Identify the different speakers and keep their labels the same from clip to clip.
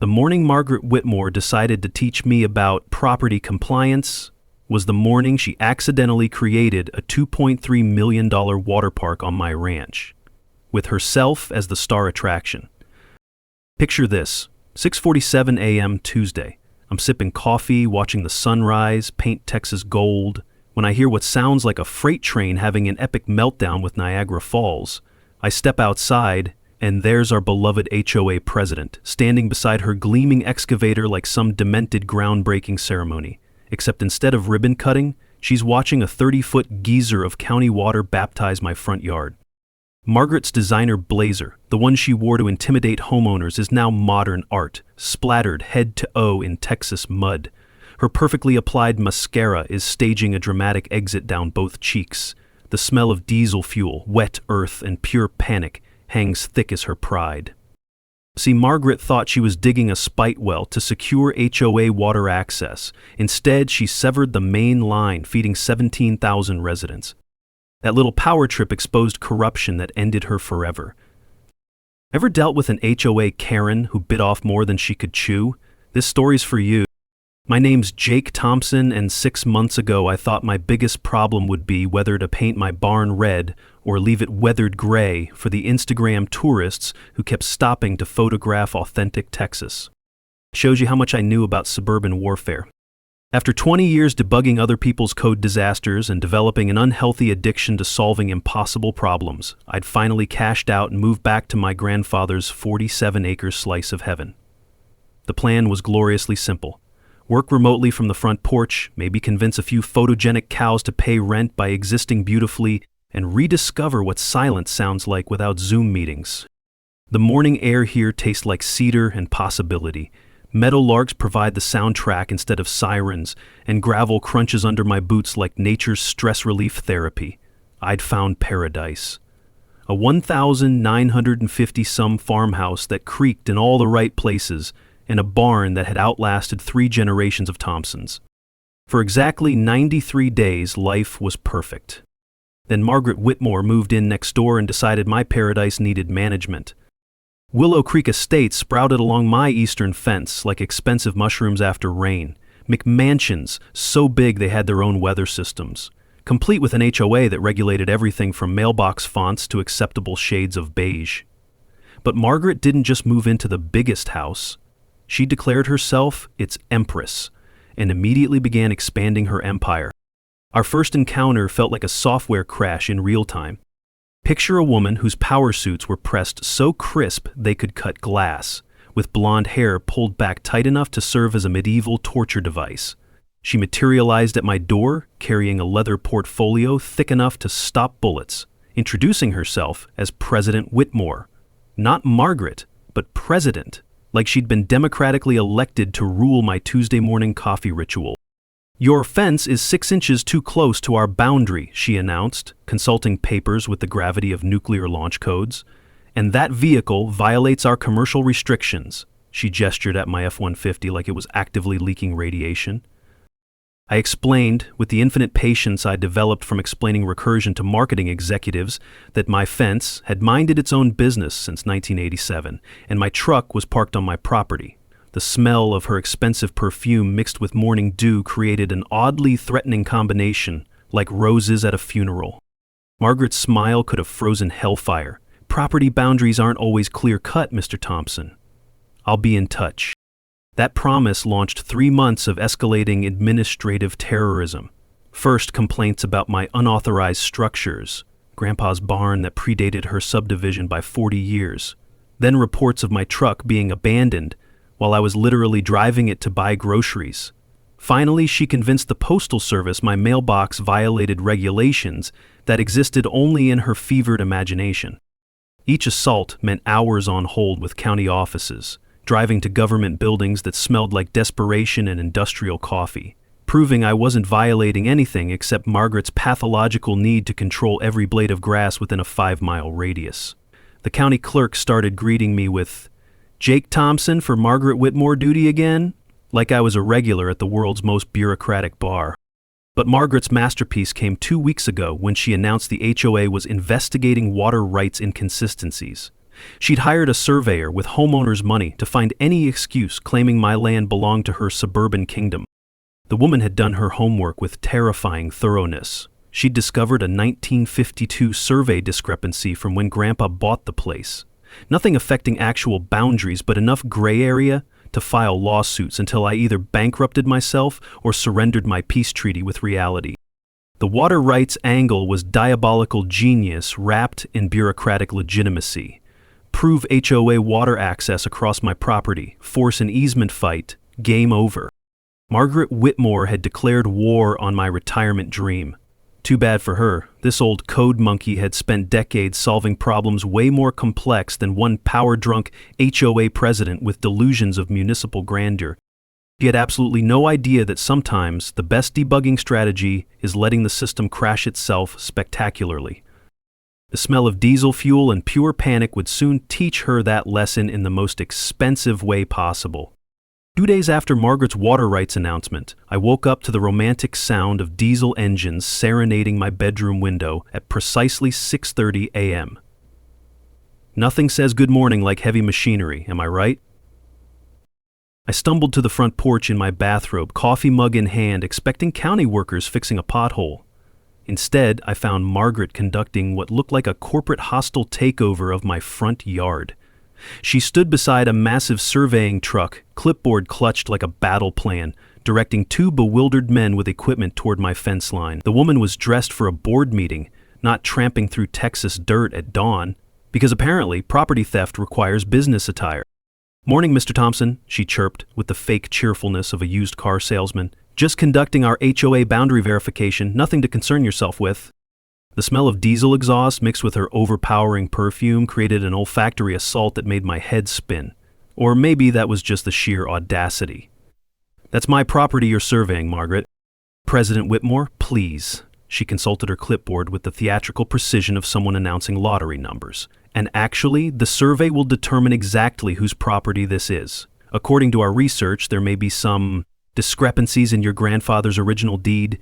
Speaker 1: The morning Margaret Whitmore decided to teach me about property compliance was the morning she accidentally created a $2.3 million water park on my ranch, with herself as the star attraction. Picture this, 6:47 a.m. Tuesday. I'm sipping coffee, watching the sunrise paint Texas gold, when I hear what sounds like a freight train having an epic meltdown with Niagara Falls. I step outside, and there's our beloved HOA president, standing beside her gleaming excavator like some demented groundbreaking ceremony. Except instead of ribbon cutting, she's watching a 30-foot geyser of county water baptize my front yard. Margaret's designer blazer, the one she wore to intimidate homeowners, is now modern art, splattered head to toe in Texas mud. Her perfectly applied mascara is staging a dramatic exit down both cheeks. The smell of diesel fuel, wet earth, and pure panic hangs thick as her pride. See, Margaret thought she was digging a spite well to secure HOA water access. Instead, she severed the main line feeding 17,000 residents. That little power trip exposed corruption that ended her forever. Ever dealt with an HOA Karen who bit off more than she could chew? This story's for you. My name's Jake Thompson, and 6 months ago I thought my biggest problem would be whether to paint my barn red or leave it weathered gray for the Instagram tourists who kept stopping to photograph authentic Texas. Shows you how much I knew about suburban warfare. After 20 years debugging other people's code disasters and developing an unhealthy addiction to solving impossible problems, I'd finally cashed out and moved back to my grandfather's 47-acre slice of heaven. The plan was gloriously simple. Work remotely from the front porch, maybe convince a few photogenic cows to pay rent by existing beautifully, and rediscover what silence sounds like without Zoom meetings. The morning air here tastes like cedar and possibility. Meadowlarks provide the soundtrack instead of sirens, and gravel crunches under my boots like nature's stress relief therapy. I'd found paradise. A 1,950-some farmhouse that creaked in all the right places, and a barn that had outlasted 3 generations of Thompsons. For exactly 93 days, life was perfect. Then Margaret Whitmore moved in next door and decided my paradise needed management. Willow Creek Estates sprouted along my eastern fence like expensive mushrooms after rain. McMansions, so big they had their own weather systems, complete with an HOA that regulated everything from mailbox fonts to acceptable shades of beige. But Margaret didn't just move into the biggest house. She declared herself its empress and immediately began expanding her empire. Our first encounter felt like a software crash in real time. Picture a woman whose power suits were pressed so crisp they could cut glass, with blonde hair pulled back tight enough to serve as a medieval torture device. She materialized at my door, carrying a leather portfolio thick enough to stop bullets, introducing herself as President Whitmore. Not Margaret, but President, like she'd been democratically elected to rule my Tuesday morning coffee ritual. "Your fence is 6 inches too close to our boundary," she announced, consulting papers with the gravity of nuclear launch codes. "And that vehicle violates our commercial restrictions." She gestured at my F-150 like it was actively leaking radiation. I explained, with the infinite patience I developed from explaining recursion to marketing executives, that my fence had minded its own business since 1987, and my truck was parked on my property. The smell of her expensive perfume mixed with morning dew created an oddly threatening combination, like roses at a funeral. Margaret's smile could have frozen hellfire. "Property boundaries aren't always clear-cut, Mr. Thompson. I'll be in touch." That promise launched 3 months of escalating administrative terrorism. First, complaints about my unauthorized structures, Grandpa's barn that predated her subdivision by 40 years. Then reports of my truck being abandoned while I was literally driving it to buy groceries. Finally, she convinced the Postal Service my mailbox violated regulations that existed only in her fevered imagination. Each assault meant hours on hold with county offices, driving to government buildings that smelled like desperation and industrial coffee, proving I wasn't violating anything except Margaret's pathological need to control every blade of grass within a 5-mile radius. The county clerk started greeting me with, "Jake Thompson for Margaret Whitmore duty again?" like I was a regular at the world's most bureaucratic bar. But Margaret's masterpiece came 2 weeks ago when she announced the HOA was investigating water rights inconsistencies. She'd hired a surveyor with homeowners' money to find any excuse claiming my land belonged to her suburban kingdom. The woman had done her homework with terrifying thoroughness. She'd discovered a 1952 survey discrepancy from when Grandpa bought the place. Nothing affecting actual boundaries, but enough gray area to file lawsuits until I either bankrupted myself or surrendered my peace treaty with reality. The water rights angle was diabolical genius wrapped in bureaucratic legitimacy. Prove HOA water access across my property, force an easement fight, game over. Margaret Whitmore had declared war on my retirement dream. Too bad for her. This old code monkey had spent decades solving problems way more complex than one power-drunk HOA president with delusions of municipal grandeur. She had absolutely no idea that sometimes the best debugging strategy is letting the system crash itself spectacularly. The smell of diesel fuel and pure panic would soon teach her that lesson in the most expensive way possible. 2 days after Margaret's water rights announcement, I woke up to the romantic sound of diesel engines serenading my bedroom window at precisely 6:30 a.m. Nothing says good morning like heavy machinery, am I right? I stumbled to the front porch in my bathrobe, coffee mug in hand, expecting county workers fixing a pothole. Instead, I found Margaret conducting what looked like a corporate hostile takeover of my front yard. She stood beside a massive surveying truck, clipboard clutched like a battle plan, directing two bewildered men with equipment toward my fence line. The woman was dressed for a board meeting, not tramping through Texas dirt at dawn, because apparently property theft requires business attire. "Morning, Mr. Thompson," she chirped with the fake cheerfulness of a used car salesman. "Just conducting our HOA boundary verification, nothing to concern yourself with." The smell of diesel exhaust mixed with her overpowering perfume created an olfactory assault that made my head spin. Or maybe that was just the sheer audacity. "That's my property you're surveying, Margaret." "President Whitmore, please." She consulted her clipboard with the theatrical precision of someone announcing lottery numbers. "And actually, the survey will determine exactly whose property this is. According to our research, there may be some discrepancies in your grandfather's original deed.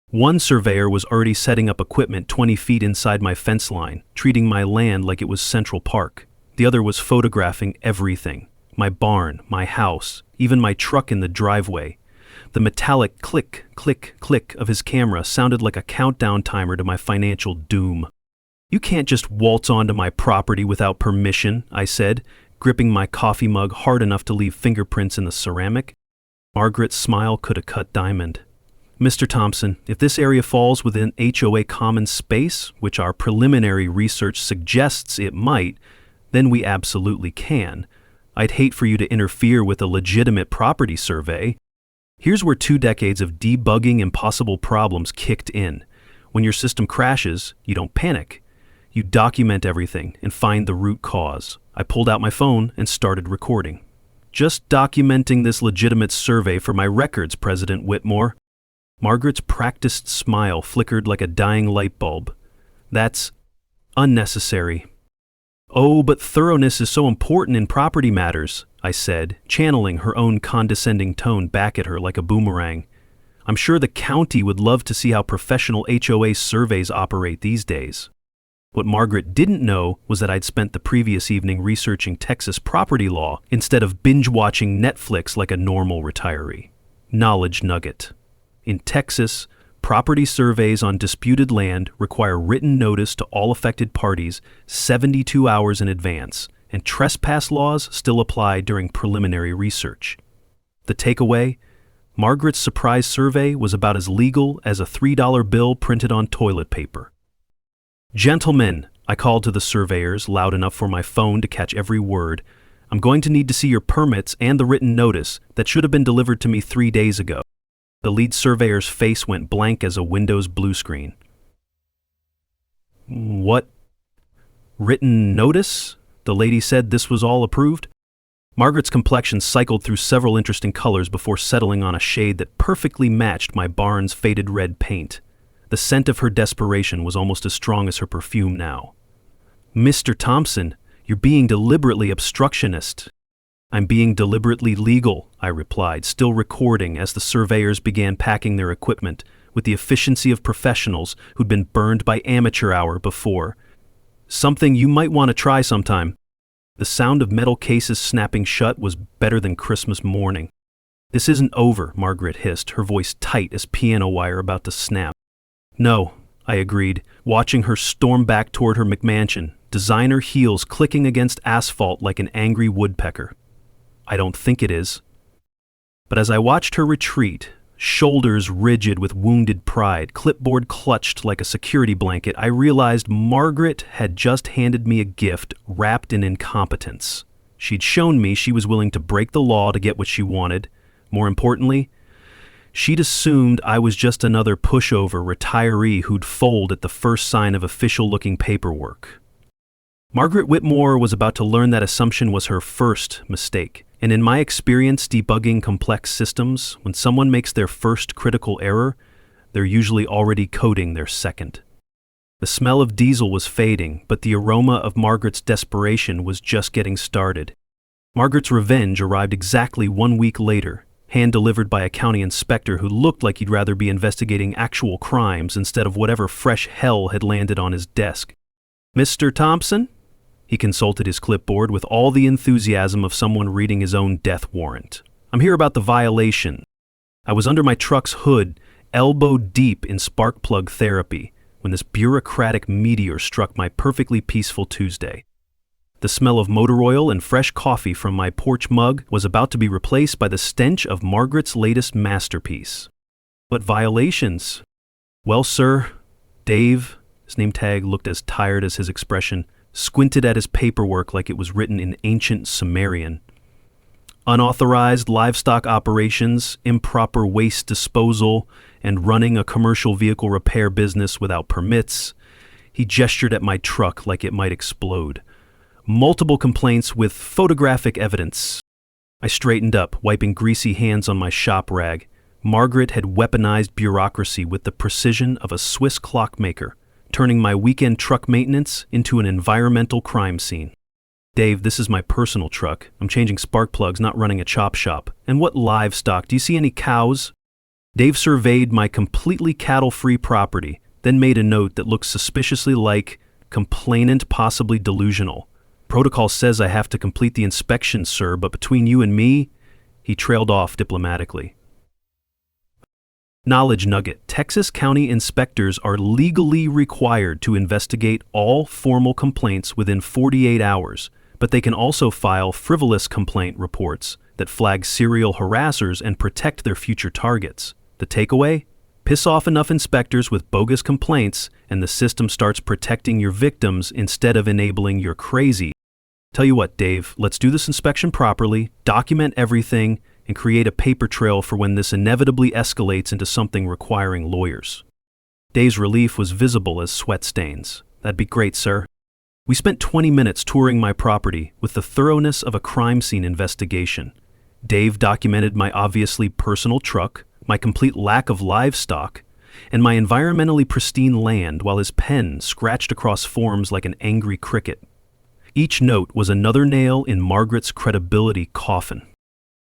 Speaker 1: One surveyor was already setting up equipment 20 feet inside my fence line, treating my land like it was Central Park. The other was photographing everything. My barn, my house, even my truck in the driveway. The metallic click, click, click of his camera sounded like a countdown timer to my financial doom. "You can't just waltz onto my property without permission," I said, gripping my coffee mug hard enough to leave fingerprints in the ceramic. Margaret's smile could have cut diamond. "Mr. Thompson, if this area falls within HOA common space, which our preliminary research suggests it might, then we absolutely can. I'd hate for you to interfere with a legitimate property survey." Here's where 2 decades of debugging impossible problems kicked in. When your system crashes, you don't panic. You document everything and find the root cause. I pulled out my phone and started recording. "Just documenting this legitimate survey for my records, President Whitmore." Margaret's practiced smile flickered like a dying light bulb. "That's unnecessary." "Oh, but thoroughness is so important in property matters," I said, channeling her own condescending tone back at her like a boomerang. "I'm sure the county would love to see how professional HOA surveys operate these days." What Margaret didn't know was that I'd spent the previous evening researching Texas property law instead of binge-watching Netflix like a normal retiree. Knowledge nugget. In Texas, property surveys on disputed land require written notice to all affected parties 72 hours in advance, and trespass laws still apply during preliminary research. The takeaway? Margaret's surprise survey was about as legal as a $3 bill printed on toilet paper. "Gentlemen," I called to the surveyors loud enough for my phone to catch every word, "I'm going to need to see your permits and the written notice that should have been delivered to me 3 days ago." The lead surveyor's face went blank as a Windows blue screen. "What? Written notice?" The lady said this was all approved. Margaret's complexion cycled through several interesting colors before settling on a shade that perfectly matched my barn's faded red paint. The scent of her desperation was almost as strong as her perfume now. "Mr. Thompson, you're being deliberately obstructionist." "I'm being deliberately legal," I replied, still recording as the surveyors began packing their equipment with the efficiency of professionals who'd been burned by amateur hour before. "Something you might want to try sometime." The sound of metal cases snapping shut was better than Christmas morning. "This isn't over," Margaret hissed, her voice tight as piano wire about to snap. "No," I agreed, watching her storm back toward her McMansion, designer heels clicking against asphalt like an angry woodpecker. "I don't think it is." But as I watched her retreat, shoulders rigid with wounded pride, clipboard clutched like a security blanket, I realized Margaret had just handed me a gift wrapped in incompetence. She'd shown me she was willing to break the law to get what she wanted. More importantly, she'd assumed I was just another pushover retiree who'd fold at the first sign of official-looking paperwork. Margaret Whitmore was about to learn that assumption was her first mistake. And in my experience debugging complex systems, when someone makes their first critical error, they're usually already coding their second. The smell of diesel was fading, but the aroma of Margaret's desperation was just getting started. Margaret's revenge arrived exactly 1 week later, hand-delivered by a county inspector who looked like he'd rather be investigating actual crimes instead of whatever fresh hell had landed on his desk. "Mr. Thompson?" He consulted his clipboard with all the enthusiasm of someone reading his own death warrant. "I'm here about the violation. I was under my truck's hood, elbow deep in spark plug therapy, when this bureaucratic meteor struck my perfectly peaceful Tuesday. The smell of motor oil and fresh coffee from my porch mug was about to be replaced by the stench of Margaret's latest masterpiece. What violations? Well, sir, Dave," his name tag looked as tired as his expression, squinted at his paperwork like it was written in ancient Sumerian. "Unauthorized livestock operations, improper waste disposal, and running a commercial vehicle repair business without permits." He gestured at my truck like it might explode. "Multiple complaints with photographic evidence." I straightened up, wiping greasy hands on my shop rag. Margaret had weaponized bureaucracy with the precision of a Swiss clockmaker, turning my weekend truck maintenance into an environmental crime scene. "Dave, this is my personal truck. I'm changing spark plugs, not running a chop shop. And what livestock? Do you see any cows?" Dave surveyed my completely cattle-free property, then made a note that looked suspiciously like "complainant possibly delusional." "Protocol says I have to complete the inspection, sir, but between you and me," he trailed off diplomatically. Knowledge nugget: Texas county inspectors are legally required to investigate all formal complaints within 48 hours, but they can also file frivolous complaint reports that flag serial harassers and protect their future targets. The takeaway? Piss off enough inspectors with bogus complaints, and the system starts protecting your victims instead of enabling your crazy. Tell you what, Dave, let's do this inspection properly, document everything, and create a paper trail for when this inevitably escalates into something requiring lawyers. Dave's relief was visible as sweat stains. "That'd be great, sir." We spent 20 minutes touring my property with the thoroughness of a crime scene investigation. Dave documented my obviously personal truck, my complete lack of livestock, and my environmentally pristine land while his pen scratched across forms like an angry cricket. Each note was another nail in Margaret's credibility coffin.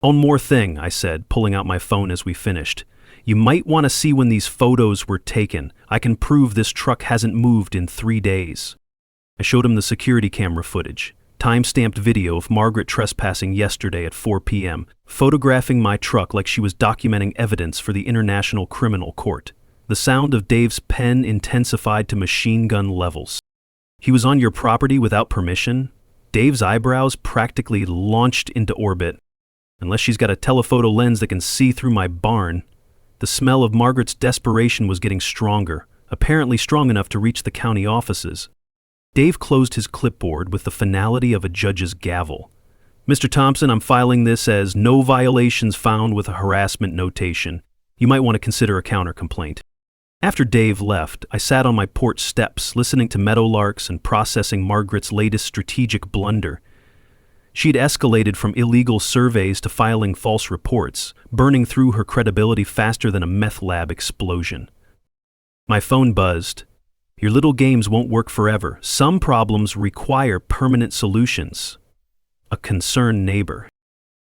Speaker 1: "One more thing," I said, pulling out my phone as we finished. "You might want to see when these photos were taken. I can prove this truck hasn't moved in 3 days. I showed him the security camera footage, time-stamped video of Margaret trespassing yesterday at 4 p.m., photographing my truck like she was documenting evidence for the International Criminal Court. The sound of Dave's pen intensified to machine gun levels. "He was on your property without permission?" Dave's eyebrows practically launched into orbit. "Unless she's got a telephoto lens that can see through my barn." The smell of Margaret's desperation was getting stronger, apparently strong enough to reach the county offices. Dave closed his clipboard with the finality of a judge's gavel. "Mr. Thompson, I'm filing this as no violations found with a harassment notation. You might want to consider a counter-complaint." After Dave left, I sat on my porch steps, listening to meadowlarks and processing Margaret's latest strategic blunder. She'd escalated from illegal surveys to filing false reports, burning through her credibility faster than a meth lab explosion. My phone buzzed. "Your little games won't work forever. Some problems require permanent solutions." A concerned neighbor.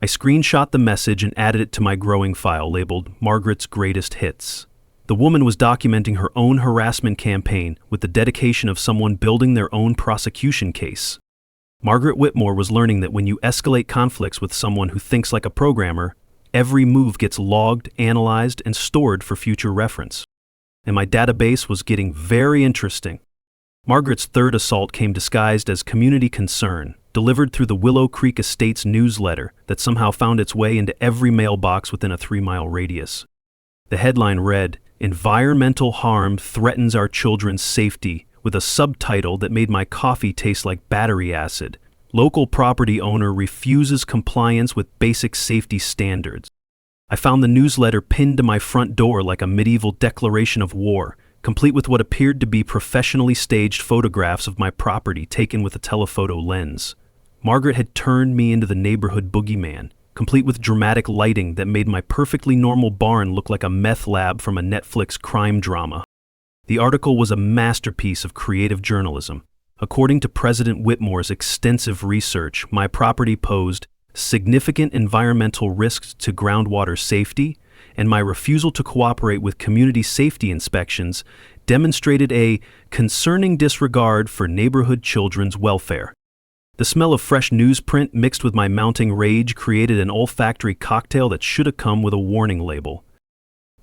Speaker 1: I screenshot the message and added it to my growing file labeled Margaret's Greatest Hits. The woman was documenting her own harassment campaign with the dedication of someone building their own prosecution case. Margaret Whitmore was learning that when you escalate conflicts with someone who thinks like a programmer, every move gets logged, analyzed, and stored for future reference. And my database was getting very interesting. Margaret's third assault came disguised as community concern, delivered through the Willow Creek Estates newsletter that somehow found its way into every mailbox within a 3-mile radius. The headline read, "Environmental harm threatens our children's safety," with a subtitle that made my coffee taste like battery acid. Local property owner refuses compliance with basic safety standards. I found the newsletter pinned to my front door like a medieval declaration of war, complete with what appeared to be professionally staged photographs of my property taken with a telephoto lens. Margaret had turned me into the neighborhood boogeyman, complete with dramatic lighting that made my perfectly normal barn look like a meth lab from a Netflix crime drama. The article was a masterpiece of creative journalism. According to President Whitmore's extensive research, my property posed significant environmental risks to groundwater safety, and my refusal to cooperate with community safety inspections demonstrated a concerning disregard for neighborhood children's welfare. The smell of fresh newsprint mixed with my mounting rage created an olfactory cocktail that should have come with a warning label.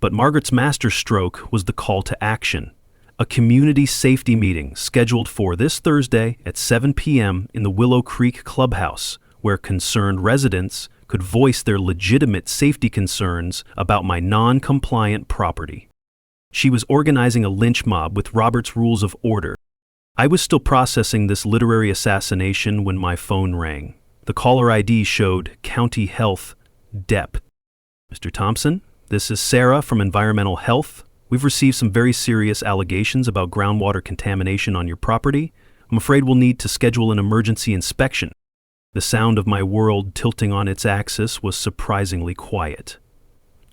Speaker 1: But Margaret's masterstroke was the call to action. A community safety meeting scheduled for this Thursday at 7 p.m. in the Willow Creek Clubhouse, where concerned residents could voice their legitimate safety concerns about my non-compliant property. She was organizing a lynch mob with Robert's Rules of Order. I was still processing this literary assassination when my phone rang. The caller ID showed County Health, DEP. "Mr. Thompson, this is Sarah from Environmental Health. We've received some very serious allegations about groundwater contamination on your property. I'm afraid we'll need to schedule an emergency inspection." The sound of my world tilting on its axis was surprisingly quiet.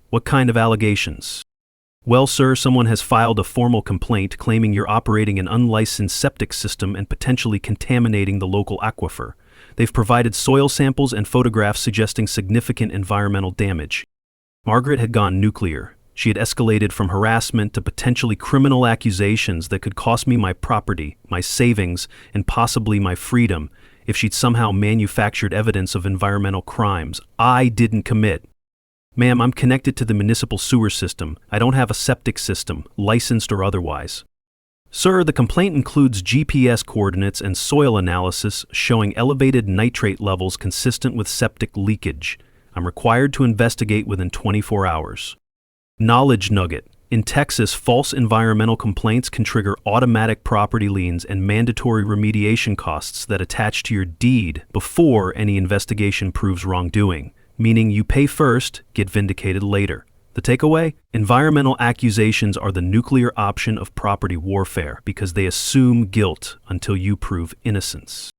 Speaker 1: "What kind of allegations?" "Well, sir, someone has filed a formal complaint claiming you're operating an unlicensed septic system and potentially contaminating the local aquifer. They've provided soil samples and photographs suggesting significant environmental damage." Margaret had gone nuclear. She had escalated from harassment to potentially criminal accusations that could cost me my property, my savings, and possibly my freedom if she'd somehow manufactured evidence of environmental crimes I didn't commit. "Ma'am, I'm connected to the municipal sewer system. I don't have a septic system, licensed or otherwise." "Sir, the complaint includes GPS coordinates and soil analysis showing elevated nitrate levels consistent with septic leakage. I'm required to investigate within 24 hours. Knowledge nugget. In Texas, false environmental complaints can trigger automatic property liens and mandatory remediation costs that attach to your deed before any investigation proves wrongdoing, meaning you pay first, get vindicated later. The takeaway? Environmental accusations are the nuclear option of property warfare because they assume guilt until you prove innocence.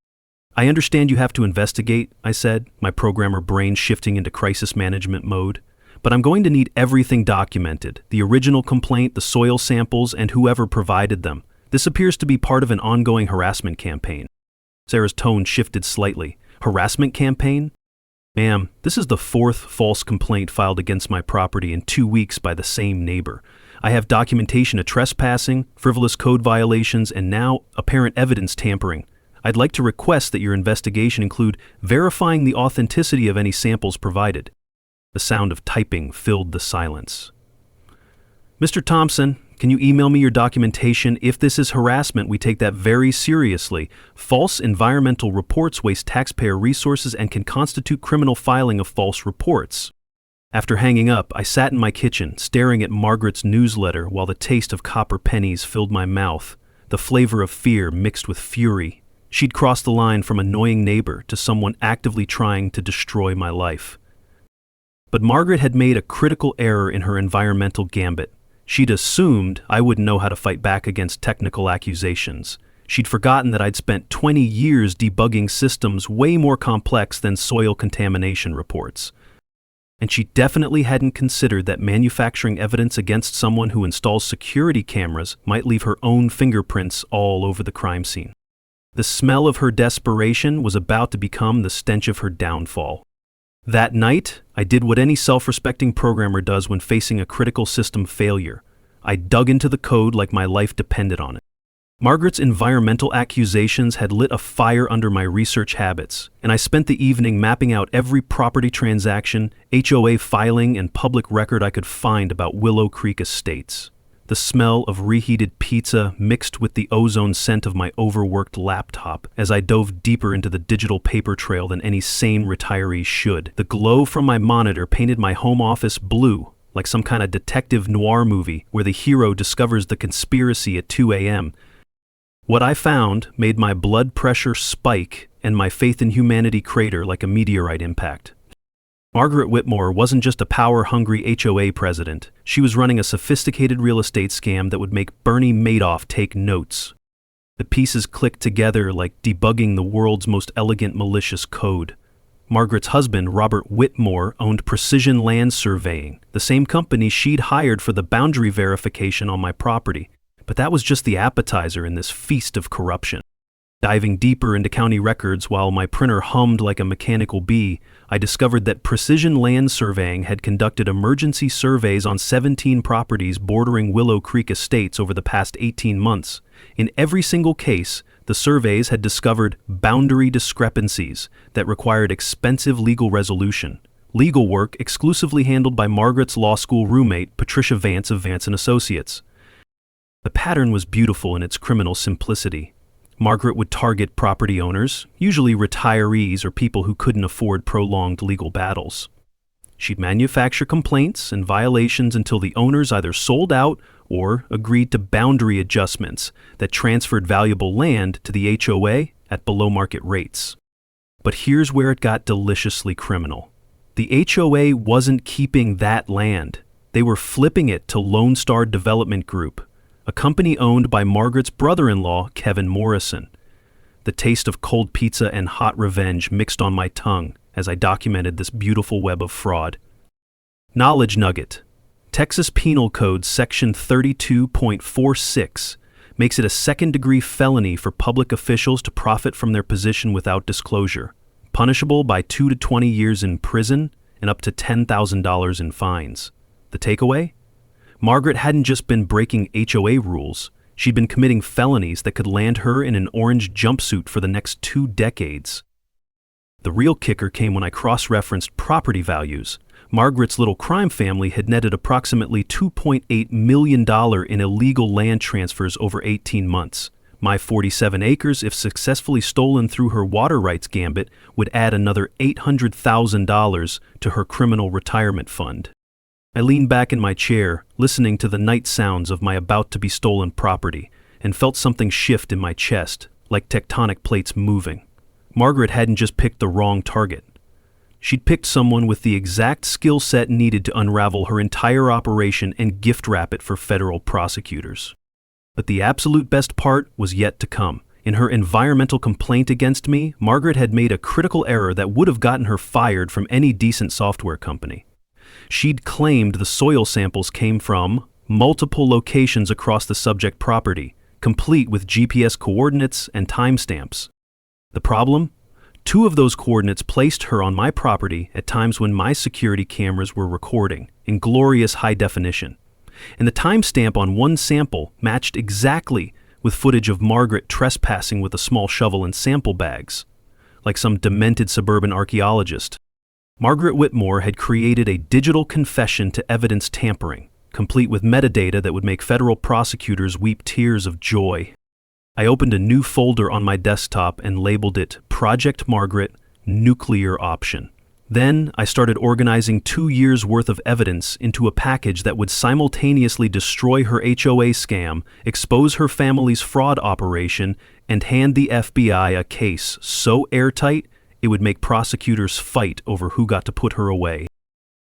Speaker 1: "I understand you have to investigate," I said, my programmer brain shifting into crisis management mode. "But I'm going to need everything documented, the original complaint, the soil samples, and whoever provided them. This appears to be part of an ongoing harassment campaign." Sarah's tone shifted slightly. "Harassment campaign? Ma'am, this is the 4th false complaint filed against my property in 2 weeks by the same neighbor. I have documentation of trespassing, frivolous code violations, and now apparent evidence tampering. I'd like to request that your investigation include verifying the authenticity of any samples provided." The sound of typing filled the silence. "Mr. Thompson, can you email me your documentation? If this is harassment, we take that very seriously. False environmental reports waste taxpayer resources and can constitute criminal filing of false reports." After hanging up, I sat in my kitchen, staring at Margaret's newsletter while the taste of copper pennies filled my mouth, the flavor of fear mixed with fury. She'd crossed the line from annoying neighbor to someone actively trying to destroy my life. But Margaret had made a critical error in her environmental gambit. She'd assumed I wouldn't know how to fight back against technical accusations. She'd forgotten that I'd spent 20 years debugging systems way more complex than soil contamination reports. And she definitely hadn't considered that manufacturing evidence against someone who installs security cameras might leave her own fingerprints all over the crime scene. The smell of her desperation was about to become the stench of her downfall. That night, I did what any self-respecting programmer does when facing a critical system failure. I dug into the code like my life depended on it. Margaret's environmental accusations had lit a fire under my research habits, and I spent the evening mapping out every property transaction, HOA filing, and public record I could find about Willow Creek Estates. The smell of reheated pizza mixed with the ozone scent of my overworked laptop as I dove deeper into the digital paper trail than any sane retiree should. The glow from my monitor painted my home office blue, like some kind of detective noir movie where the hero discovers the conspiracy at 2 a.m. What I found made my blood pressure spike and my faith in humanity crater like a meteorite impact. Margaret Whitmore wasn't just a power-hungry HOA president. She was running a sophisticated real estate scam that would make Bernie Madoff take notes. The pieces clicked together like debugging the world's most elegant malicious code. Margaret's husband, Robert Whitmore, owned Precision Land Surveying, the same company she'd hired for the boundary verification on my property. But that was just the appetizer in this feast of corruption. Diving deeper into county records while my printer hummed like a mechanical bee, I discovered that Precision Land Surveying had conducted emergency surveys on 17 properties bordering Willow Creek Estates over the past 18 months. In every single case, the surveys had discovered boundary discrepancies that required expensive legal resolution. Legal work exclusively handled by Margaret's law school roommate, Patricia Vance of Vance & Associates. The pattern was beautiful in its criminal simplicity. Margaret would target property owners, usually retirees or people who couldn't afford prolonged legal battles. She'd manufacture complaints and violations until the owners either sold out or agreed to boundary adjustments that transferred valuable land to the HOA at below-market rates. But here's where it got deliciously criminal. The HOA wasn't keeping that land. They were flipping it to Lone Star Development Group, a company owned by Margaret's brother-in-law, Kevin Morrison. The taste of cold pizza and hot revenge mixed on my tongue as I documented this beautiful web of fraud. Knowledge nugget. Texas Penal Code Section 32.46 makes it a second-degree felony for public officials to profit from their position without disclosure, punishable by 2 to 20 years in prison and up to $10,000 in fines. The takeaway? Margaret hadn't just been breaking HOA rules, she'd been committing felonies that could land her in an orange jumpsuit for the next 2 decades. The real kicker came when I cross-referenced property values. Margaret's little crime family had netted approximately $2.8 million in illegal land transfers over 18 months. My 47 acres, if successfully stolen through her water rights gambit, would add another $800,000 to her criminal retirement fund. I leaned back in my chair, listening to the night sounds of my about-to-be-stolen property, and felt something shift in my chest, like tectonic plates moving. Margaret hadn't just picked the wrong target. She'd picked someone with the exact skill set needed to unravel her entire operation and gift-wrap it for federal prosecutors. But the absolute best part was yet to come. In her environmental complaint against me, Margaret had made a critical error that would have gotten her fired from any decent software company. She'd claimed the soil samples came from multiple locations across the subject property, complete with GPS coordinates and timestamps. The problem? 2 of those coordinates placed her on my property at times when my security cameras were recording in glorious high definition. And the timestamp on one sample matched exactly with footage of Margaret trespassing with a small shovel and sample bags, like some demented suburban archaeologist. Margaret Whitmore had created a digital confession to evidence tampering, complete with metadata that would make federal prosecutors weep tears of joy. I opened a new folder on my desktop and labeled it Project Margaret Nuclear Option. Then I started organizing 2 years' worth of evidence into a package that would simultaneously destroy her HOA scam, expose her family's fraud operation, and hand the FBI a case so airtight it would make prosecutors fight over who got to put her away.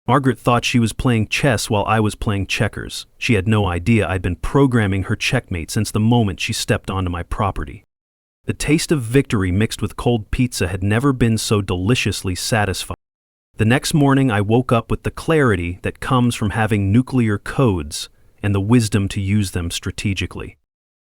Speaker 1: Margaret thought she was playing chess while I was playing checkers. She had no idea I'd been programming her checkmate since the moment she stepped onto my property. The taste of victory mixed with cold pizza had never been so deliciously satisfying. The next morning I woke up with the clarity that comes from having nuclear codes and the wisdom to use them strategically.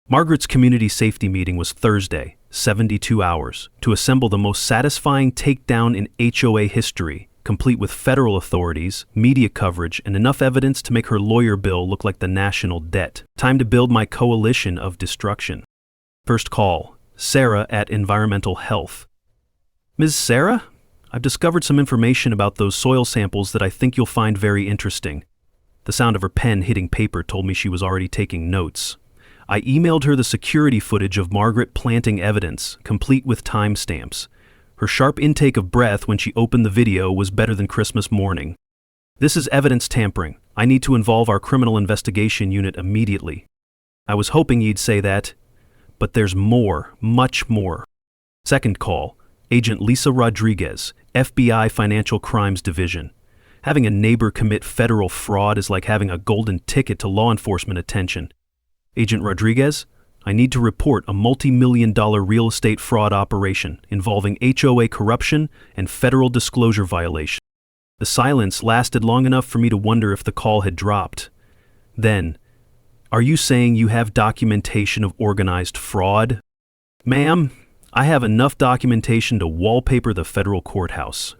Speaker 1: Margaret's community safety meeting was Thursday, 72 hours, to assemble the most satisfying takedown in HOA history, complete with federal authorities, media coverage, and enough evidence to make her lawyer bill look like the national debt. Time to build my coalition of destruction. First call, Sarah at Environmental Health. Ms. Sarah? I've discovered some information about those soil samples that I think you'll find very interesting. The sound of her pen hitting paper told me she was already taking notes. I emailed her the security footage of Margaret planting evidence, complete with timestamps. Her sharp intake of breath when she opened the video was better than Christmas morning. This is evidence tampering. I need to involve our criminal investigation unit immediately. I was hoping you'd say that, but there's more, much more. Second call, Agent Lisa Rodriguez, FBI Financial Crimes Division. Having a neighbor commit federal fraud is like having a golden ticket to law enforcement attention. Agent Rodriguez, I need to report a multi-million-dollar real estate fraud operation involving HOA corruption and federal disclosure violation. The silence lasted long enough for me to wonder if the call had dropped. Then, are you saying you have documentation of organized fraud? Ma'am, I have enough documentation to wallpaper the federal courthouse.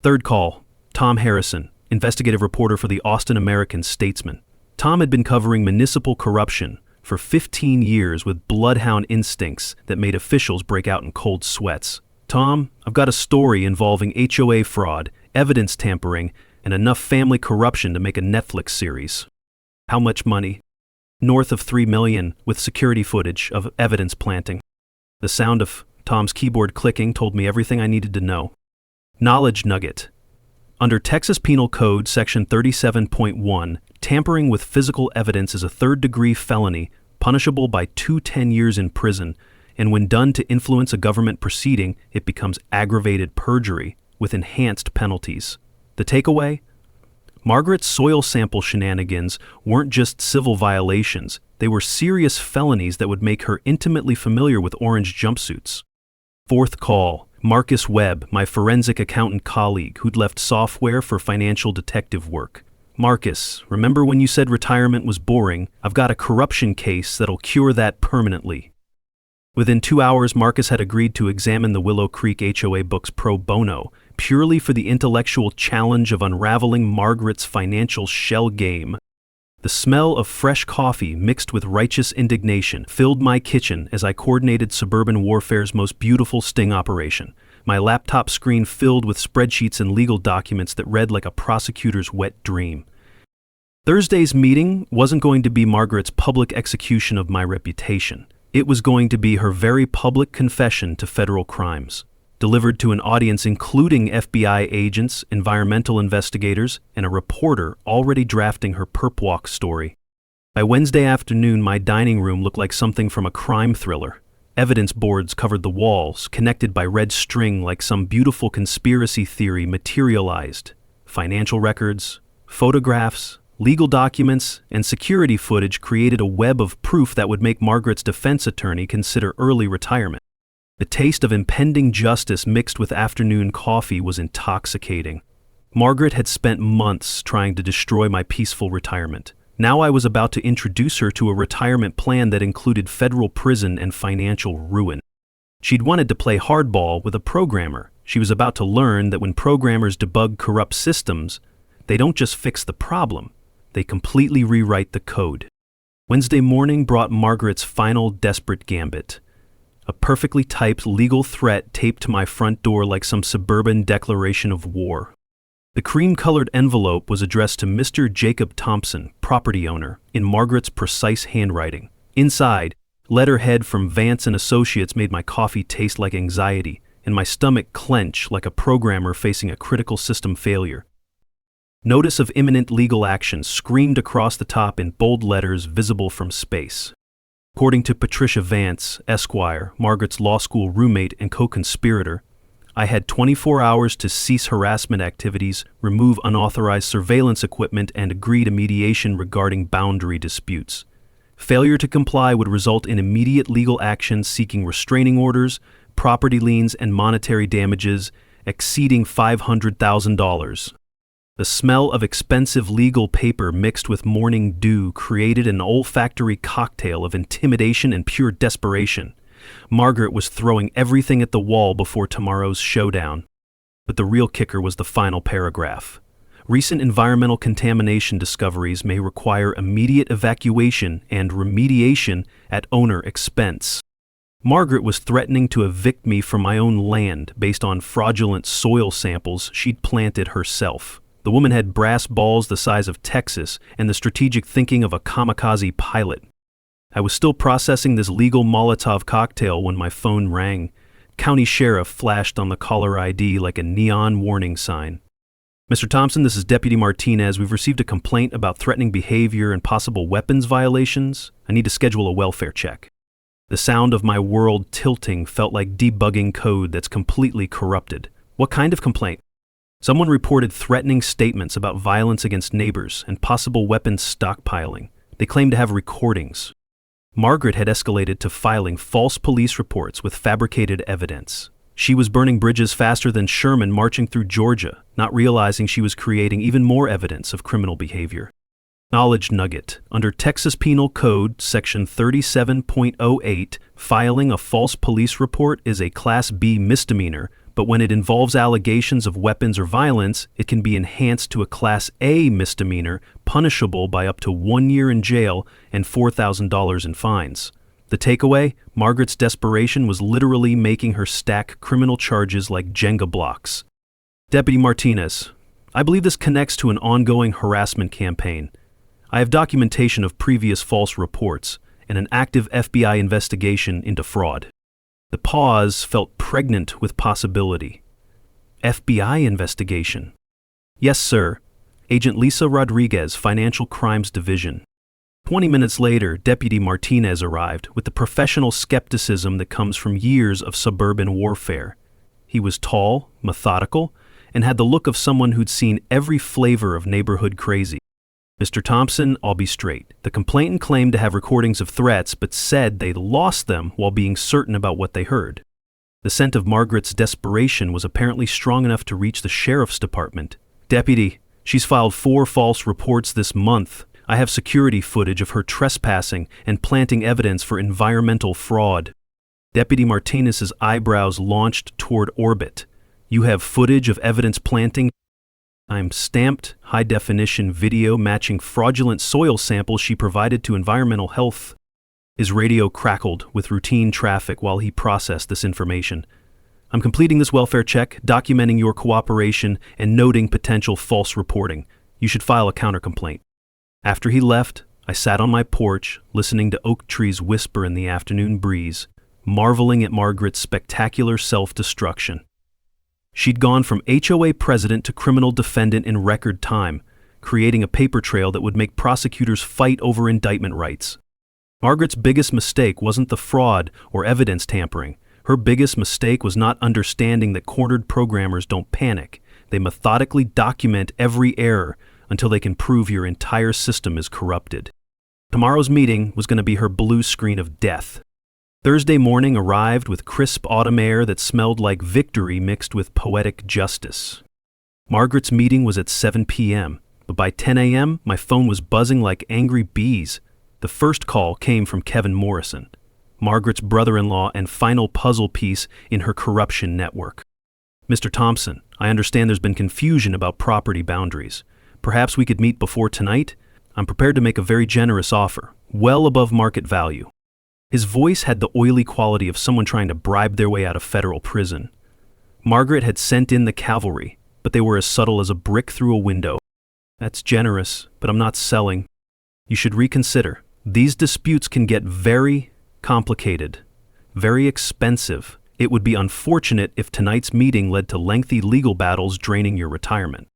Speaker 1: Third call, Tom Harrison, investigative reporter for the Austin American-Statesman. Tom had been covering municipal corruption for 15 years with bloodhound instincts that made officials break out in cold sweats. Tom, I've got a story involving HOA fraud, evidence tampering, and enough family corruption to make a Netflix series. How much money? North of $3 million, with security footage of evidence planting. The sound of Tom's keyboard clicking told me everything I needed to know. Knowledge nugget. Under Texas Penal Code Section 37.1, tampering with physical evidence is a third-degree felony, punishable by 2 10 years in prison, and when done to influence a government proceeding, it becomes aggravated perjury, with enhanced penalties. The takeaway? Margaret's soil sample shenanigans weren't just civil violations, they were serious felonies that would make her intimately familiar with orange jumpsuits. Fourth call, Marcus Webb, my forensic accountant colleague who'd left software for financial detective work. Marcus, remember when you said retirement was boring? I've got a corruption case that'll cure that permanently. Within 2 hours, Marcus had agreed to examine the Willow Creek HOA books pro bono, purely for the intellectual challenge of unraveling Margaret's financial shell game. The smell of fresh coffee mixed with righteous indignation filled my kitchen as I coordinated suburban warfare's most beautiful sting operation, my laptop screen filled with spreadsheets and legal documents that read like a prosecutor's wet dream. Thursday's meeting wasn't going to be Margaret's public execution of my reputation. It was going to be her very public confession to federal crimes, delivered to an audience including FBI agents, environmental investigators, and a reporter already drafting her perp walk story. By Wednesday afternoon, my dining room looked like something from a crime thriller. Evidence boards covered the walls, connected by red string like some beautiful conspiracy theory materialized. Financial records, photographs, legal documents, and security footage created a web of proof that would make Margaret's defense attorney consider early retirement. The taste of impending justice mixed with afternoon coffee was intoxicating. Margaret had spent months trying to destroy my peaceful retirement. Now I was about to introduce her to a retirement plan that included federal prison and financial ruin. She'd wanted to play hardball with a programmer. She was about to learn that when programmers debug corrupt systems, they don't just fix the problem, they completely rewrite the code. Wednesday morning brought Margaret's final desperate gambit. A perfectly typed legal threat taped to my front door like some suburban declaration of war. The cream-colored envelope was addressed to Mr. Jacob Thompson, property owner, in Margaret's precise handwriting. Inside, letterhead from Vance & Associates made my coffee taste like anxiety, and my stomach clench like a programmer facing a critical system failure. Notice of imminent legal action screamed across the top in bold letters visible from space. According to Patricia Vance, Esquire, Margaret's law school roommate and co-conspirator, I had 24 hours to cease harassment activities, remove unauthorized surveillance equipment, and agree to mediation regarding boundary disputes. Failure to comply would result in immediate legal action seeking restraining orders, property liens, and monetary damages exceeding $500,000. The smell of expensive legal paper mixed with morning dew created an olfactory cocktail of intimidation and pure desperation. Margaret was throwing everything at the wall before tomorrow's showdown. But the real kicker was the final paragraph. Recent environmental contamination discoveries may require immediate evacuation and remediation at owner expense. Margaret was threatening to evict me from my own land based on fraudulent soil samples she'd planted herself. The woman had brass balls the size of Texas and the strategic thinking of a kamikaze pilot. I was still processing this legal Molotov cocktail when my phone rang. County Sheriff flashed on the caller ID like a neon warning sign. Mr. Thompson, this is Deputy Martinez. We've received a complaint about threatening behavior and possible weapons violations. I need to schedule a welfare check. The sound of my world tilting felt like debugging code that's completely corrupted. What kind of complaint? Someone reported threatening statements about violence against neighbors and possible weapons stockpiling. They claimed to have recordings. Margaret had escalated to filing false police reports with fabricated evidence. She was burning bridges faster than Sherman marching through Georgia, not realizing she was creating even more evidence of criminal behavior. Knowledge nugget. Under Texas Penal Code, Section 37.08, filing a false police report is a Class B misdemeanor, but when it involves allegations of weapons or violence, it can be enhanced to a Class A misdemeanor, punishable by up to 1 year in jail and $4,000 in fines. The takeaway? Margaret's desperation was literally making her stack criminal charges like Jenga blocks. Deputy Martinez, I believe this connects to an ongoing harassment campaign. I have documentation of previous false reports and an active FBI investigation into fraud. The pause felt pregnant with possibility. FBI investigation? Yes, sir. Agent Lisa Rodriguez, Financial Crimes Division. 20 minutes later, Deputy Martinez arrived with the professional skepticism that comes from years of suburban warfare. He was tall, methodical, and had the look of someone who'd seen every flavor of neighborhood crazy. Mr. Thompson, I'll be straight. The complainant claimed to have recordings of threats, but said they lost them while being certain about what they heard. The scent of Margaret's desperation was apparently strong enough to reach the sheriff's department. Deputy, she's filed 4 false reports this month. I have security footage of her trespassing and planting evidence for environmental fraud. Deputy Martinez's eyebrows launched toward orbit. You have footage of evidence planting? I'm stamped, high-definition video matching fraudulent soil samples she provided to Environmental Health. His radio crackled with routine traffic while he processed this information. I'm completing this welfare check, documenting your cooperation, and noting potential false reporting. You should file a countercomplaint. After he left, I sat on my porch, listening to oak trees whisper in the afternoon breeze, marveling at Margaret's spectacular self-destruction. She'd gone from HOA president to criminal defendant in record time, creating a paper trail that would make prosecutors fight over indictment rights. Margaret's biggest mistake wasn't the fraud or evidence tampering. Her biggest mistake was not understanding that cornered programmers don't panic. They methodically document every error until they can prove your entire system is corrupted. Tomorrow's meeting was going to be her blue screen of death. Thursday morning arrived with crisp autumn air that smelled like victory mixed with poetic justice. Margaret's meeting was at 7 p.m., but by 10 a.m., my phone was buzzing like angry bees. The first call came from Kevin Morrison, Margaret's brother-in-law and final puzzle piece in her corruption network. Mr. Thompson, I understand there's been confusion about property boundaries. Perhaps we could meet before tonight? I'm prepared to make a very generous offer, well above market value. His voice had the oily quality of someone trying to bribe their way out of federal prison. Margaret had sent in the cavalry, but they were as subtle as a brick through a window. That's generous, but I'm not selling. You should reconsider. These disputes can get very complicated, very expensive. It would be unfortunate if tonight's meeting led to lengthy legal battles draining your retirement.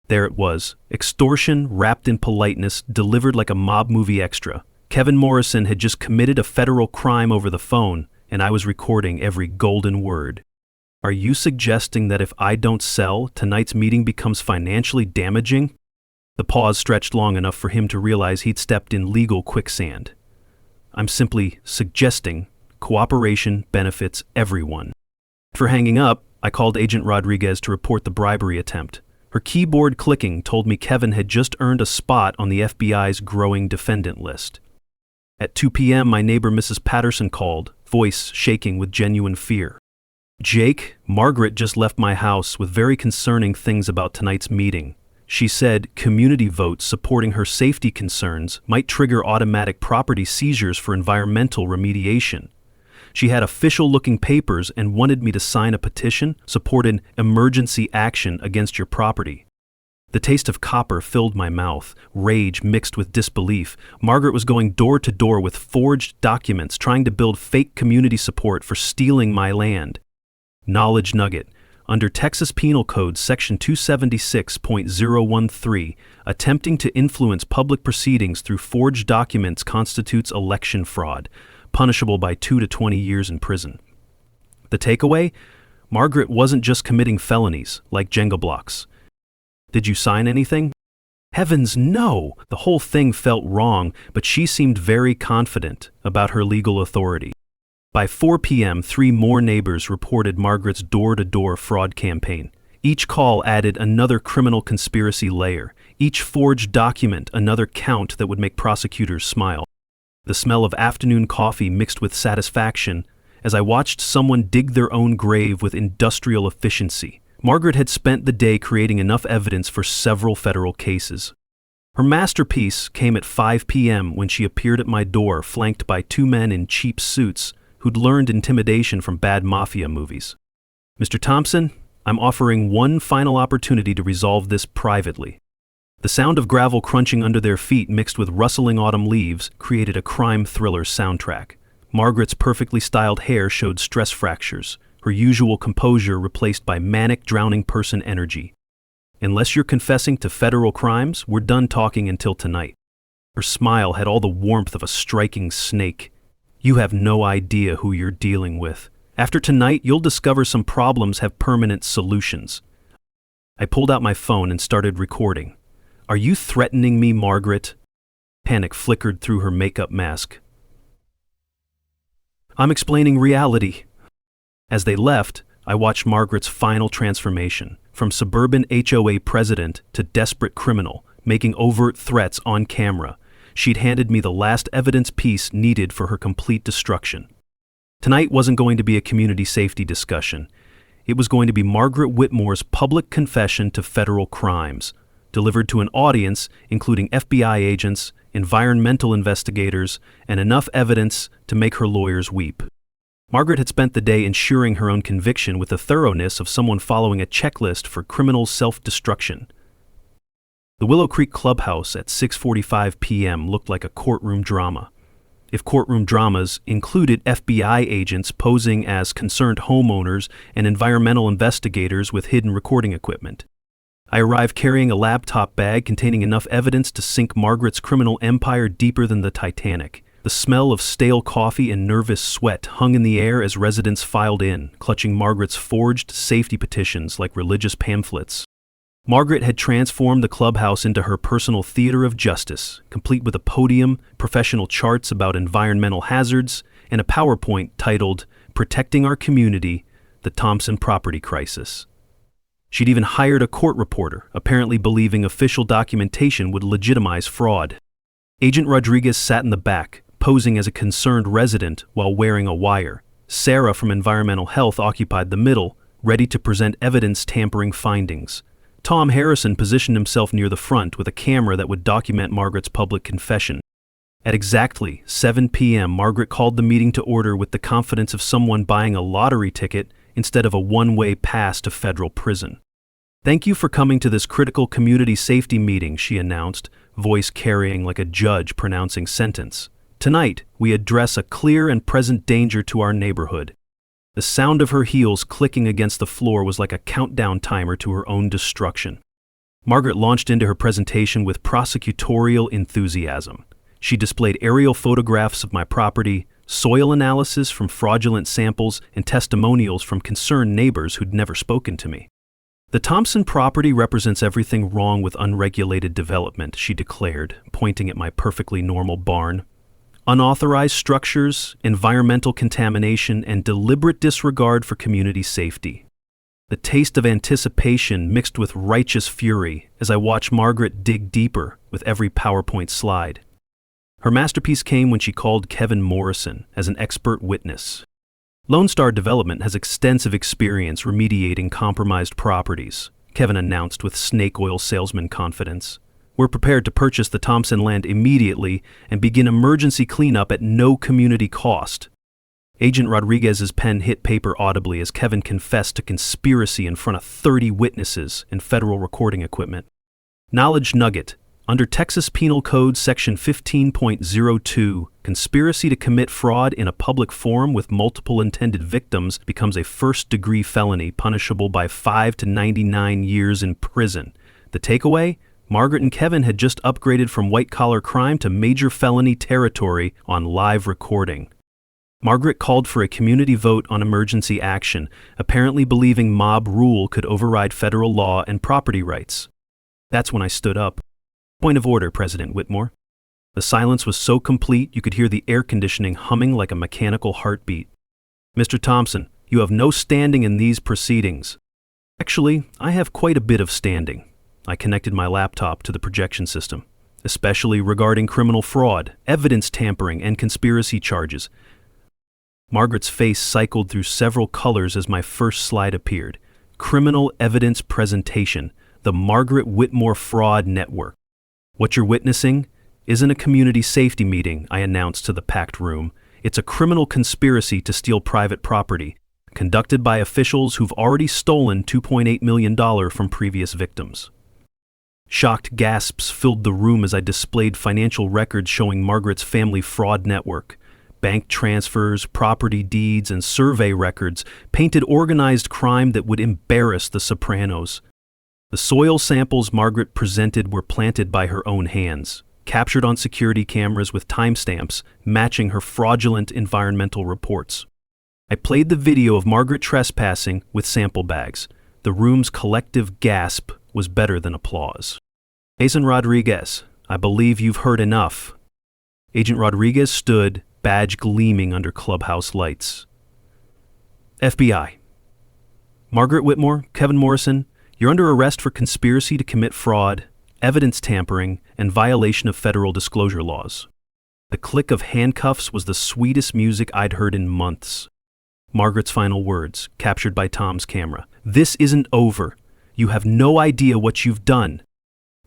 Speaker 1: There it was, extortion wrapped in politeness, delivered like a mob movie extra. Kevin Morrison had just committed a federal crime over the phone, and I was recording every golden word. Are you suggesting that if I don't sell, tonight's meeting becomes financially damaging? The pause stretched long enough for him to realize he'd stepped in legal quicksand. I'm simply suggesting cooperation benefits everyone. For hanging up, I called Agent Rodriguez to report the bribery attempt. Her keyboard clicking told me Kevin had just earned a spot on the FBI's growing defendant list. At 2 p.m., my neighbor Mrs. Patterson called, voice shaking with genuine fear. Jake, Margaret just left my house with very concerning things about tonight's meeting. She said community votes supporting her safety concerns might trigger automatic property seizures for environmental remediation. She had official-looking papers and wanted me to sign a petition supporting emergency action against your property. The taste of copper filled my mouth, rage mixed with disbelief. Margaret was going door to door with forged documents, trying to build fake community support for stealing my land. Knowledge nugget. Under Texas Penal Code Section 276.013, attempting to influence public proceedings through forged documents constitutes election fraud, punishable by 2 to 20 years in prison. The takeaway? Margaret wasn't just committing felonies, like Jenga blocks. Did you sign anything? Heavens, no! The whole thing felt wrong, but she seemed very confident about her legal authority. By 4 p.m., 3 more neighbors reported Margaret's door-to-door fraud campaign. Each call added another criminal conspiracy layer, each forged document another count that would make prosecutors smile. The smell of afternoon coffee mixed with satisfaction as I watched someone dig their own grave with industrial efficiency. Margaret had spent the day creating enough evidence for several federal cases. Her masterpiece came at 5 p.m. when she appeared at my door, flanked by 2 men in cheap suits who'd learned intimidation from bad mafia movies. Mr. Thompson, I'm offering one final opportunity to resolve this privately. The sound of gravel crunching under their feet mixed with rustling autumn leaves created a crime thriller soundtrack. Margaret's perfectly styled hair showed stress fractures, her usual composure replaced by manic drowning person energy. Unless you're confessing to federal crimes, we're done talking until tonight. Her smile had all the warmth of a striking snake. You have no idea who you're dealing with. After tonight, you'll discover some problems have permanent solutions. I pulled out my phone and started recording. Are you threatening me, Margaret? Panic flickered through her makeup mask. I'm explaining reality. As they left, I watched Margaret's final transformation, from suburban HOA president to desperate criminal, making overt threats on camera. She'd handed me the last evidence piece needed for her complete destruction. Tonight wasn't going to be a community safety discussion. It was going to be Margaret Whitmore's public confession to federal crimes, delivered to an audience including FBI agents, environmental investigators, and enough evidence to make her lawyers weep. Margaret had spent the day ensuring her own conviction with the thoroughness of someone following a checklist for criminal self-destruction. The Willow Creek Clubhouse at 6:45 p.m. looked like a courtroom drama. If courtroom dramas included FBI agents posing as concerned homeowners and environmental investigators with hidden recording equipment. I arrived carrying a laptop bag containing enough evidence to sink Margaret's criminal empire deeper than the Titanic. The smell of stale coffee and nervous sweat hung in the air as residents filed in, clutching Margaret's forged safety petitions like religious pamphlets. Margaret had transformed the clubhouse into her personal theater of justice, complete with a podium, professional charts about environmental hazards, and a PowerPoint titled, "Protecting Our Community, the Thompson Property Crisis." She'd even hired a court reporter, apparently believing official documentation would legitimize fraud. Agent Rodriguez sat in the back, posing as a concerned resident while wearing a wire. Sarah from Environmental Health occupied the middle, ready to present evidence-tampering findings. Tom Harrison positioned himself near the front with a camera that would document Margaret's public confession. At exactly 7 p.m., Margaret called the meeting to order with the confidence of someone buying a lottery ticket instead of a one-way pass to federal prison. "Thank you for coming to this critical community safety meeting," she announced, voice carrying like a judge pronouncing sentence. "Tonight, we address a clear and present danger to our neighborhood." The sound of her heels clicking against the floor was like a countdown timer to her own destruction. Margaret launched into her presentation with prosecutorial enthusiasm. She displayed aerial photographs of my property, soil analysis from fraudulent samples, and testimonials from concerned neighbors who'd never spoken to me. "The Thompson property represents everything wrong with unregulated development," she declared, pointing at my perfectly normal barn. "Unauthorized structures, environmental contamination, and deliberate disregard for community safety." The taste of anticipation mixed with righteous fury as I watched Margaret dig deeper with every PowerPoint slide. Her masterpiece came when she called Kevin Morrison as an expert witness. Lone Star Development has extensive experience remediating compromised properties, Kevin announced with snake oil salesman confidence. "We're prepared to purchase the Thompson land immediately and begin emergency cleanup at no community cost." Agent Rodriguez's pen hit paper audibly as Kevin confessed to conspiracy in front of 30 witnesses and federal recording equipment. Knowledge nugget. Under Texas Penal Code Section 15.02, conspiracy to commit fraud in a public forum with multiple intended victims becomes a first-degree felony punishable by 5 to 99 years in prison. The takeaway? Margaret and Kevin had just upgraded from white-collar crime to major felony territory on live recording. Margaret called for a community vote on emergency action, apparently believing mob rule could override federal law and property rights. That's when I stood up. Point of order, President Whitmore. The silence was so complete you could hear the air conditioning humming like a mechanical heartbeat. Mr. Thompson, you have no standing in these proceedings. Actually, I have quite a bit of standing. I connected my laptop to the projection system, especially regarding criminal fraud, evidence tampering, and conspiracy charges. Margaret's face cycled through several colors as my first slide appeared. Criminal Evidence Presentation, the Margaret Whitmore Fraud Network. What you're witnessing isn't a community safety meeting, I announced to the packed room. It's a criminal conspiracy to steal private property, conducted by officials who've already stolen $2.8 million from previous victims. Shocked gasps filled the room as I displayed financial records showing Margaret's family fraud network. Bank transfers, property deeds, and survey records painted organized crime that would embarrass the Sopranos. The soil samples Margaret presented were planted by her own hands, captured on security cameras with timestamps matching her fraudulent environmental reports. I played the video of Margaret trespassing with sample bags. The room's collective gasp was better than applause. Agent Rodriguez, I believe you've heard enough. Agent Rodriguez stood, badge gleaming under clubhouse lights. FBI. Margaret Whitmore, Kevin Morrison, you're under arrest for conspiracy to commit fraud, evidence tampering, and violation of federal disclosure laws. The click of handcuffs was the sweetest music I'd heard in months. Margaret's final words, captured by Tom's camera. This isn't over. You have no idea what you've done.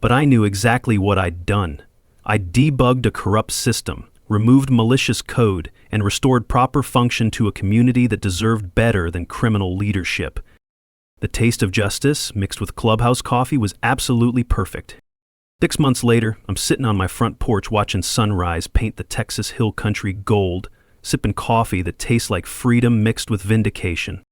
Speaker 1: But I knew exactly what I'd done. I debugged a corrupt system, removed malicious code, and restored proper function to a community that deserved better than criminal leadership. The taste of justice, mixed with clubhouse coffee, was absolutely perfect. 6 months later, I'm sitting on my front porch watching sunrise paint the Texas hill country gold, sipping coffee that tastes like freedom mixed with vindication.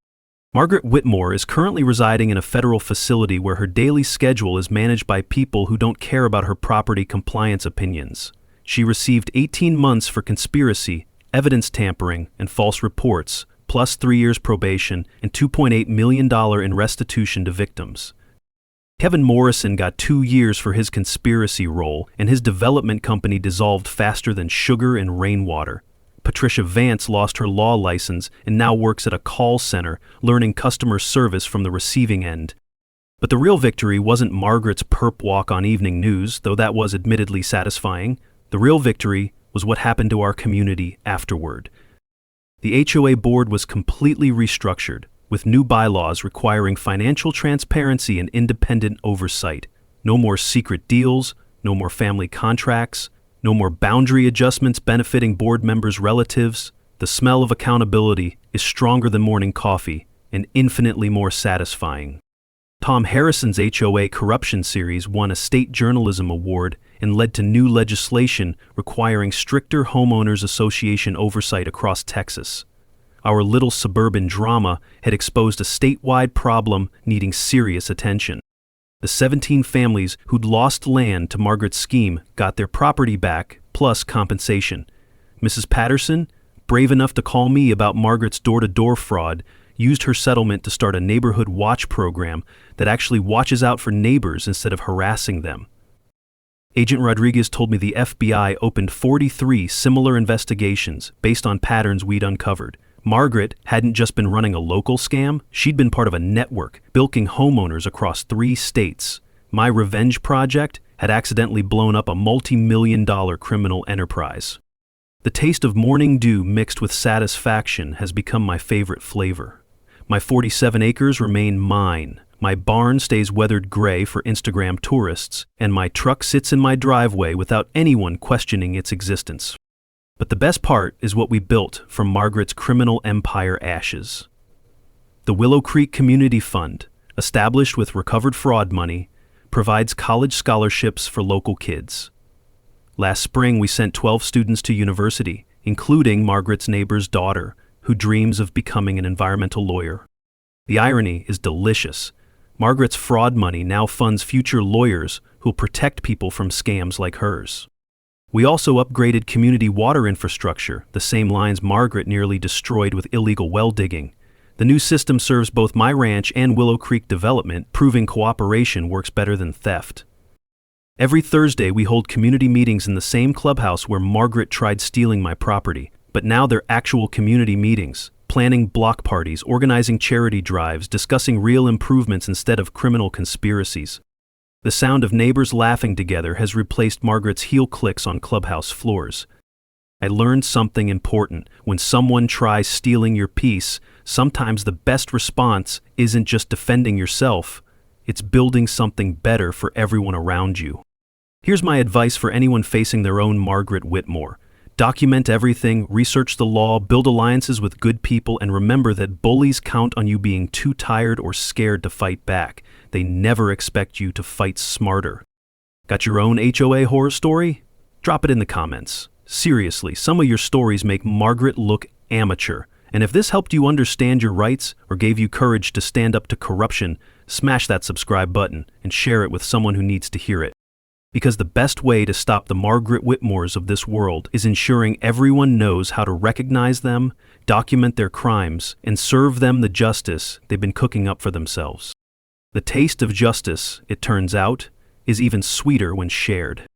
Speaker 1: Margaret Whitmore is currently residing in a federal facility where her daily schedule is managed by people who don't care about her property compliance opinions. She received 18 months for conspiracy, evidence tampering, and false reports, plus 3 years probation and $2.8 million in restitution to victims. Kevin Morrison got 2 years for his conspiracy role, and his development company dissolved faster than sugar and rainwater. Patricia Vance lost her law license and now works at a call center, learning customer service from the receiving end. But the real victory wasn't Margaret's perp walk on evening news, though that was admittedly satisfying. The real victory was what happened to our community afterward. The HOA board was completely restructured, with new bylaws requiring financial transparency and independent oversight. No more secret deals, no more family contracts, no more boundary adjustments benefiting board members' relatives. The smell of accountability is stronger than morning coffee and infinitely more satisfying. Tom Harrison's HOA corruption series won a state journalism award and led to new legislation requiring stricter homeowners association oversight across Texas. Our little suburban drama had exposed a statewide problem needing serious attention. The 17 families who'd lost land to Margaret's scheme got their property back, plus compensation. Mrs. Patterson, brave enough to call me about Margaret's door-to-door fraud, used her settlement to start a neighborhood watch program that actually watches out for neighbors instead of harassing them. Agent Rodriguez told me the FBI opened 43 similar investigations based on patterns we'd uncovered. Margaret hadn't just been running a local scam, she'd been part of a network, bilking homeowners across 3 states. My revenge project had accidentally blown up a multi-million-dollar criminal enterprise. The taste of morning dew mixed with satisfaction has become my favorite flavor. My 47 acres remain mine. My barn stays weathered gray for Instagram tourists, and my truck sits in my driveway without anyone questioning its existence. But the best part is what we built from Margaret's criminal empire ashes. The Willow Creek Community Fund, established with recovered fraud money, provides college scholarships for local kids. Last spring, we sent 12 students to university, including Margaret's neighbor's daughter, who dreams of becoming an environmental lawyer. The irony is delicious. Margaret's fraud money now funds future lawyers who'll protect people from scams like hers. We also upgraded community water infrastructure, the same lines Margaret nearly destroyed with illegal well digging. The new system serves both my ranch and Willow Creek development, proving cooperation works better than theft. Every Thursday, we hold community meetings in the same clubhouse where Margaret tried stealing my property, but now they're actual community meetings, planning block parties, organizing charity drives, discussing real improvements instead of criminal conspiracies. The sound of neighbors laughing together has replaced Margaret's heel clicks on clubhouse floors. I learned something important. When someone tries stealing your peace, sometimes the best response isn't just defending yourself, it's building something better for everyone around you. Here's my advice for anyone facing their own Margaret Whitmore. Document everything, research the law, build alliances with good people, and remember that bullies count on you being too tired or scared to fight back. They never expect you to fight smarter. Got your own HOA horror story? Drop it in the comments. Seriously, some of your stories make Margaret look amateur. And if this helped you understand your rights or gave you courage to stand up to corruption, smash that subscribe button and share it with someone who needs to hear it. Because the best way to stop the Margaret Whitmores of this world is ensuring everyone knows how to recognize them, document their crimes, and serve them the justice they've been cooking up for themselves. The taste of justice, it turns out, is even sweeter when shared.